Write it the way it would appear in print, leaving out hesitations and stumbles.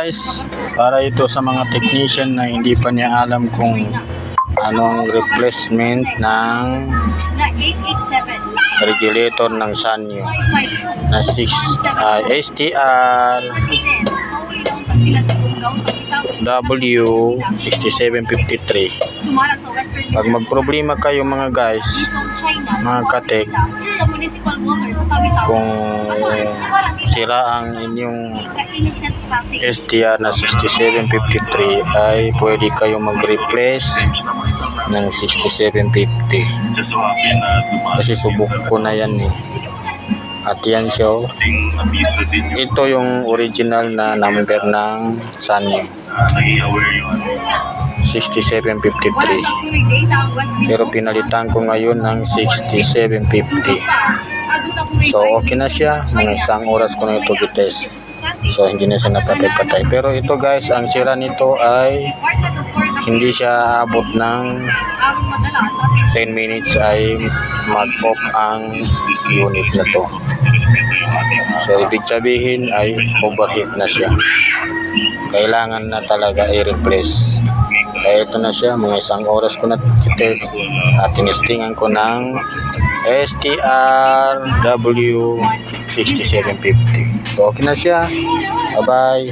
guys, para ito sa mga technician na hindi pa niya alam kung anong replacement ng regulator ng Sanyo na STR W6753. Pag magproblema kayo mga guys, mga katek, kung sira ang inyong STR na 6753 ay pwede kayo mag-replace ng 6750 kasi subok ko na yan eh. At yan siya, ito yung original na number ng Sanyo 6753, pero pinalitan ko ngayon ng 6750. So okay na siya, mga isang oras ko na ito gites. So hindi na siya napatay-patay. Pero ito guys, ang sira nito ay hindi siya abot ng 10 minutes ay mag-off ang unit na to. So ibig sabihin ay overheat na siya. Kailangan na talaga i-replace. Kaya ito na siya, mga isang oras ko na i-test at tinestingan ko ng STR W6750. So okay na siya. Bye bye.